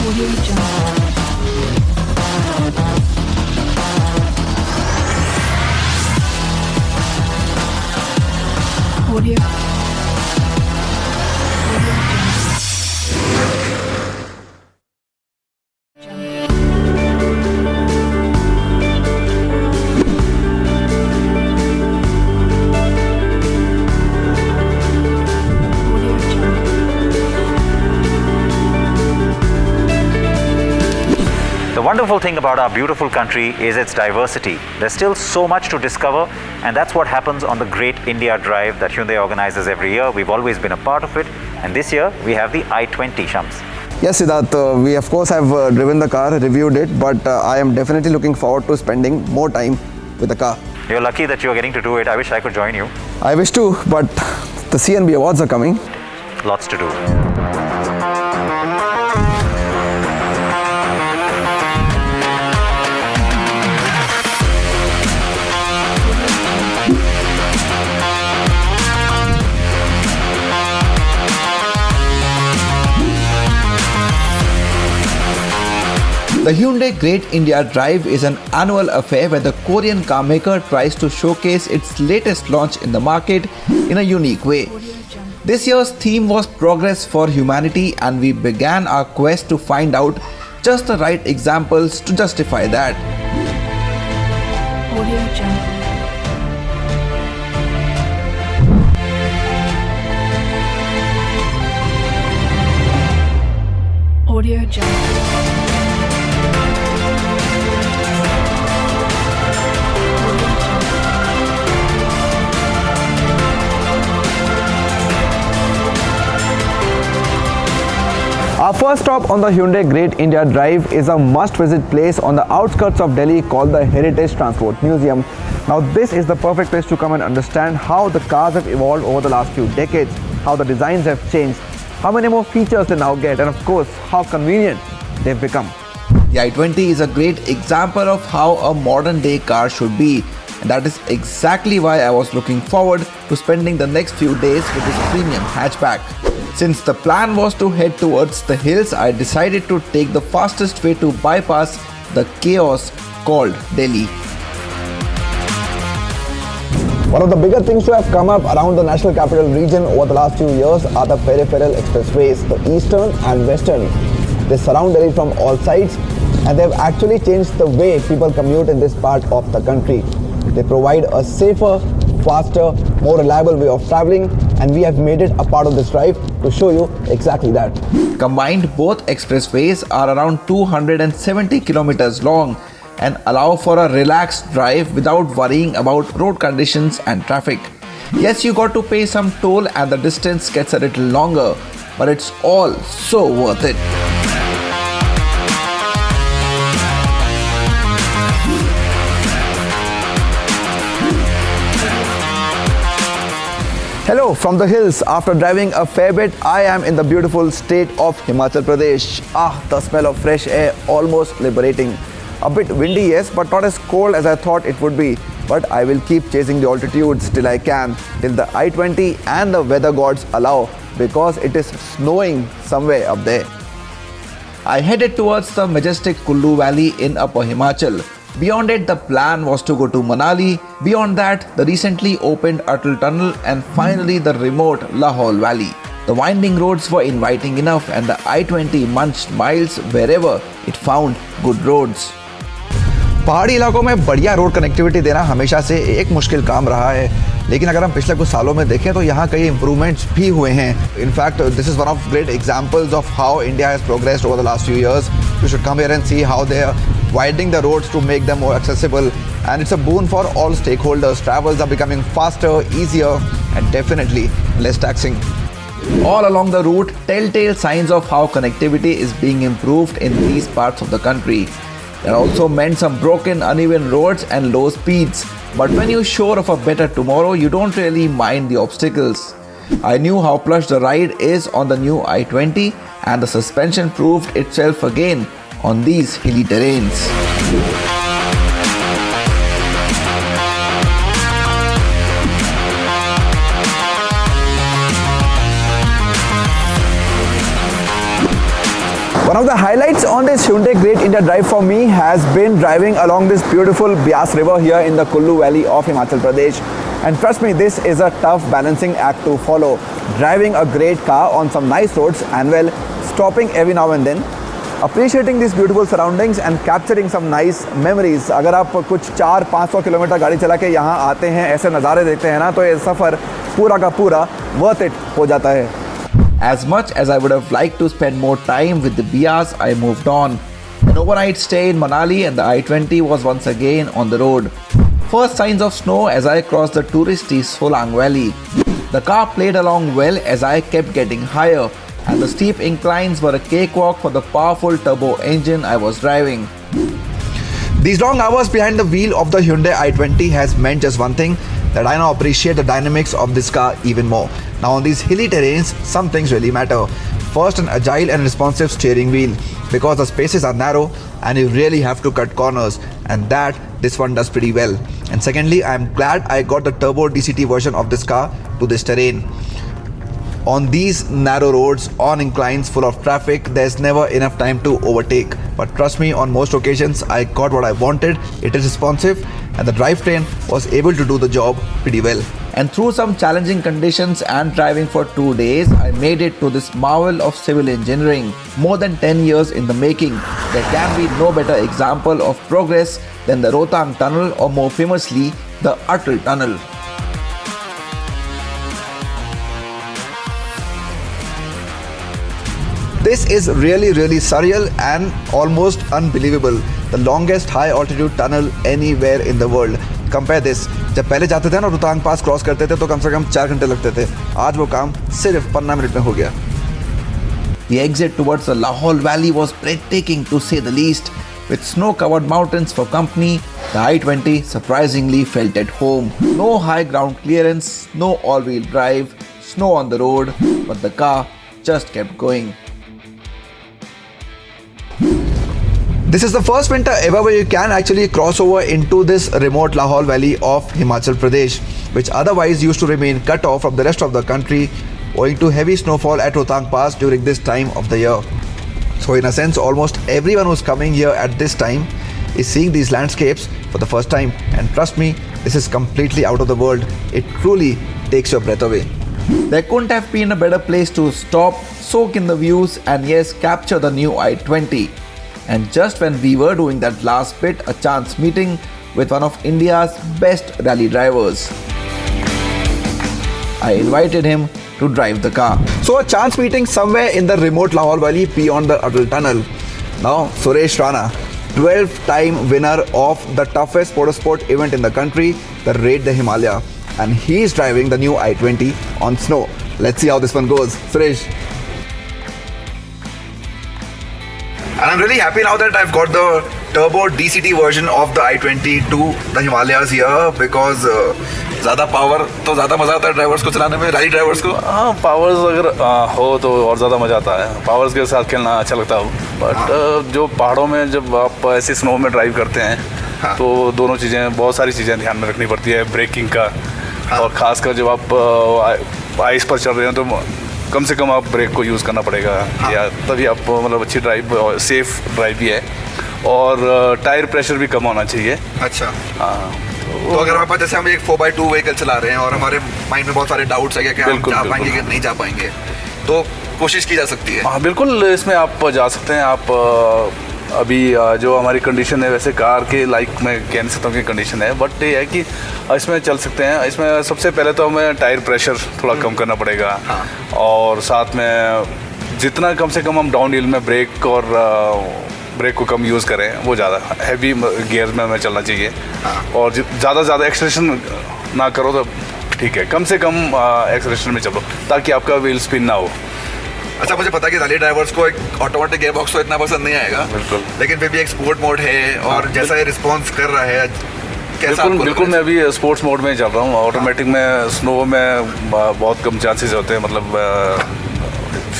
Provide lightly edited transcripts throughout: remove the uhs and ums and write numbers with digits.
Audio Jungle. Audio. The wonderful thing about our beautiful country is its diversity. There's still so much to discover, and that's what happens on the Great India Drive that Hyundai organizes every year. We've always been a part of it, and this year we have the i20 Shams. Yes, Siddharth, we of course have driven the car, reviewed it, but I am definitely looking forward to spending more time with the car. You're lucky that you're getting to do it. I wish I could join you. I wish to, but the CNB awards are coming. Lots to do. The Hyundai Great India Drive is an annual affair where the Korean car maker tries to showcase its latest launch in the market in a unique way. This year's theme was Progress for Humanity, and we began our quest to find out just the right examples to justify that. Audio Jungle. Audio Jungle. Our first stop on the Hyundai Great India Drive is a must-visit place on the outskirts of Delhi called the Heritage Transport Museum. Now this is the perfect place to come and understand how the cars have evolved over the last few decades, how the designs have changed, how many more features they now get, and of course how convenient they've become. The i20 is a great example of how a modern day car should be, and that is exactly why I was looking forward to spending the next few days with this premium hatchback. Since the plan was to head towards the hills, I decided to take the fastest way to bypass the chaos called Delhi. One of the bigger things to have come up around the National Capital Region over the last few years are the peripheral expressways, the eastern and western. They surround Delhi from all sides, and they've actually changed the way people commute in this part of the country. They provide a safer, faster, more reliable way of traveling, and we have made it a part of this drive to show you exactly that. Combined, both expressways are around 270 kilometers long and allow for a relaxed drive without worrying about road conditions and traffic. Yes, you got to pay some toll and the distance gets a little longer, but it's all so worth it. Hello from the hills. After driving a fair bit, I am in the beautiful state of Himachal Pradesh. The smell of fresh air, almost liberating. A bit windy, yes, but not as cold as I thought it would be. But I will keep chasing the altitudes till I can, till the i20 and the weather gods allow, because it is snowing somewhere up there. I headed towards the majestic Kullu Valley in Upper Himachal. Beyond it, the plan was to go to Manali. Beyond that, the recently opened Atal Tunnel, and finally the remote Lahaul Valley. The winding roads were inviting enough, and the i20 munched miles wherever it found good roads. पहाड़ी इलाकों में बढ़िया road connectivity देना हमेशा से एक मुश्किल काम रहा है, लेकिन अगर हम पिछले कुछ सालों में देखें तो यहाँ कई इम्प्रूवमेंट्स भी हुए हैं. In fact this is one of great examples of how India has progressed over the last few years. You should come here and see how they are widening the roads to make them more accessible, and it's a boon for all stakeholders. Travels are becoming faster, easier, and definitely less taxing. All along the route, telltale signs of how connectivity is being improved in these parts of the country. There also meant some broken, uneven roads and low speeds. But when you're sure of a better tomorrow, you don't really mind the obstacles. I knew how plush the ride is on the new i20, and the suspension proved itself again on these hilly terrains. One of the highlights on this Hyundai Great India Drive for me has been driving along this beautiful Beas River here in the Kullu Valley of Himachal Pradesh. And trust me, this is a tough balancing act to follow. Driving a great car on some nice roads and well, stopping every now and then, appreciating these beautiful surroundings and capturing some nice memories. अगर आप कुछ 400-500 kilometre गाड़ी चला के यहाँ आते हैं, ऐसे नज़ारे देखते हैं ना, तो ये सफ़र पूरा का पूरा worth it हो जाता है. As much as I would have liked to spend more time with the Beas, I moved on. An overnight stay in Manali and the I-20 was once again on the road. First signs of snow as I crossed the touristy Solang Valley. The car played along well as I kept getting higher, and the steep inclines were a cakewalk for the powerful turbo engine I was driving. These long hours behind the wheel of the Hyundai i20 has meant just one thing, that I now appreciate the dynamics of this car even more. Now on these hilly terrains, some things really matter. First, an agile and responsive steering wheel, because the spaces are narrow and you really have to cut corners, and that this one does pretty well. And secondly, I am glad I got the turbo DCT version of this car to this terrain. On these narrow roads, on inclines full of traffic, there's never enough time to overtake. But trust me, on most occasions, I got what I wanted. It is responsive and the drivetrain was able to do the job pretty well. And through some challenging conditions and driving for 2 days, I made it to this marvel of civil engineering. More than 10 years in the making. There can be no better example of progress than the Rohtang Tunnel, or more famously, the Atal Tunnel. This is really surreal and almost unbelievable. The longest high altitude tunnel anywhere in the world. Compare this. जब पहले जाते थे ना रोहतांग पास cross करते थे तो कम से कम 4 घंटे लगते थे. आज वो काम सिर्फ 15 मिनट में हो गया. The exit towards the Lahaul Valley was breathtaking to say the least. With snow-covered mountains for company, the I-20 surprisingly felt at home. No high ground clearance, no all-wheel drive, snow on the road, but the car just kept going. This is the first winter ever where you can actually cross over into this remote Lahaul Valley of Himachal Pradesh, which otherwise used to remain cut off from the rest of the country owing to heavy snowfall at Rohtang Pass during this time of the year. So in a sense, almost everyone who's coming here at this time is seeing these landscapes for the first time, and trust me, this is completely out of the world. It truly takes your breath away. There couldn't have been a better place to stop, soak in the views, and yes, capture the new I-20. And just when we were doing that last bit, a chance meeting with one of India's best rally drivers. I invited him to drive the car. So a chance meeting somewhere in the remote Lahaul Valley beyond the Atal Tunnel. Now Suresh Rana, 12-time winner of the toughest motorsport event in the country, the Raid the Himalaya. And he's driving the new I-20 on snow. Let's see how this one goes. Suresh. And I'm really happy now that I've got the turbo DCT version of the I-20 to the Himalayas here, because ज़्यादा power तो ज़्यादा मज़ा आता है drivers को चलाने में, rally drivers को. हाँ, पावर्स अगर हो तो और ज़्यादा मज़ा आता है. पावर्स के साथ खेलना अच्छा लगता है. बट जो पहाड़ों में जब आप ऐसी स्नो में ड्राइव करते हैं, हाँ. तो दोनों चीज़ें, बहुत सारी चीज़ें ध्यान में रखनी पड़ती है. ब्रेकिंग का, हाँ. और ख़ासकर जब आप आइस पर चल रहे हैं तो कम से कम आप ब्रेक को यूज़ करना पड़ेगा. हाँ. या तभी आप मतलब अच्छी ड्राइव, सेफ ड्राइव भी है, और टायर प्रेशर भी कम होना चाहिए. अच्छा. हाँ. तो अगर हमारे पास, जैसे हम एक 4x2 व्हीकल चला रहे हैं और हमारे माइंड में बहुत सारे डाउट्स है कि हम जा पाएंगे कि नहीं जा पाएंगे, तो कोशिश की जा सकती है. हाँ, बिल्कुल, इसमें आप जा सकते हैं. आप अभी जो हमारी कंडीशन है, वैसे कार के लाइक मैं कह नहीं सकता हूँ कि कंडीशन है, बट ये है कि इसमें चल सकते हैं. इसमें सबसे पहले तो हमें टायर प्रेशर थोड़ा कम करना पड़ेगा. हाँ. और साथ में जितना कम से कम हम डाउन हिल में ब्रेक को कम यूज़ करें, वो ज़्यादा हैवी गियर में हमें चलना चाहिए. हाँ. और ज़्यादा एक्सेलरेशन ना करो तो ठीक है, कम से कम एक्सेलरेशन में चलो ताकि आपका व्हील स्पिन ना हो. अच्छा, मुझे पता है कि रैली ड्राइवर्स को एक ऑटोमेटिक गियर बॉक्स तो इतना पसंद नहीं आएगा. बिल्कुल. लेकिन फिर भी एक स्पोर्ट मोड है, और जैसा ये रिस्पॉन्स कर रहा है, कैसा? बिल्कुल मैं अभी स्पोर्ट्स मोड में चल रहा हूँ. ऑटोमेटिक में स्नो में बहुत कम चांसेस होते हैं मतलब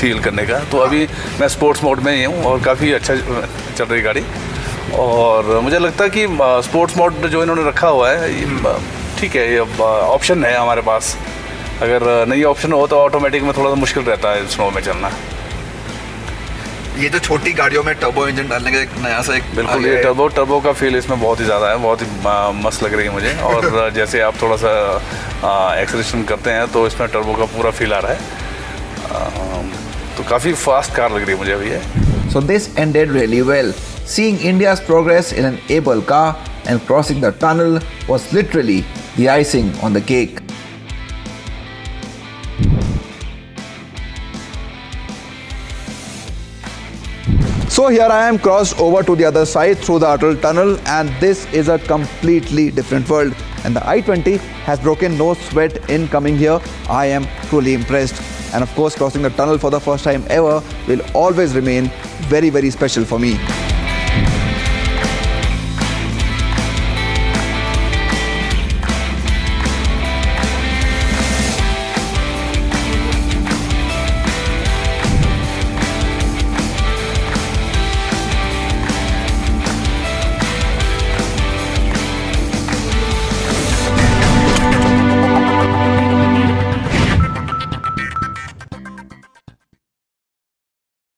फील करने का, तो अभी मैं स्पोर्ट्स मोड में ही हूँ और काफ़ी अच्छा चल रही गाड़ी. और मुझे लगता है कि स्पोर्ट्स मोड जो इन्होंने रखा हुआ है, ठीक है, ये ऑप्शन है हमारे पास. अगर नहीं ऑप्शन हो तो ऑटोमेटिक में थोड़ा सा मुश्किल रहता है स्नो में चलना. ये जो छोटी गाड़ियों में टर्बो इंजन डालने का एक नया सा एक बिल्कुल, ये टर्बो का फील इसमें बहुत ही ज़्यादा है, बहुत ही मस्त लग रही है मुझे। और जैसे आप थोड़ा सा एक्सेलरेशन करते हैं तो इसमें टर्बो का पूरा फील आ रहा है, तो काफ़ी फास्ट कार लग रही है मुझे अभी ये। So this ended really well. Seeing India's progress in an able car and crossing the tunnel was literally the icing on the cake. So here I am crossed over to the other side through the Atal tunnel, and this is a completely different world. And the I-20 has broken no sweat in coming here. I am truly impressed. And of course, crossing the tunnel for the first time ever will always remain very, very special for me.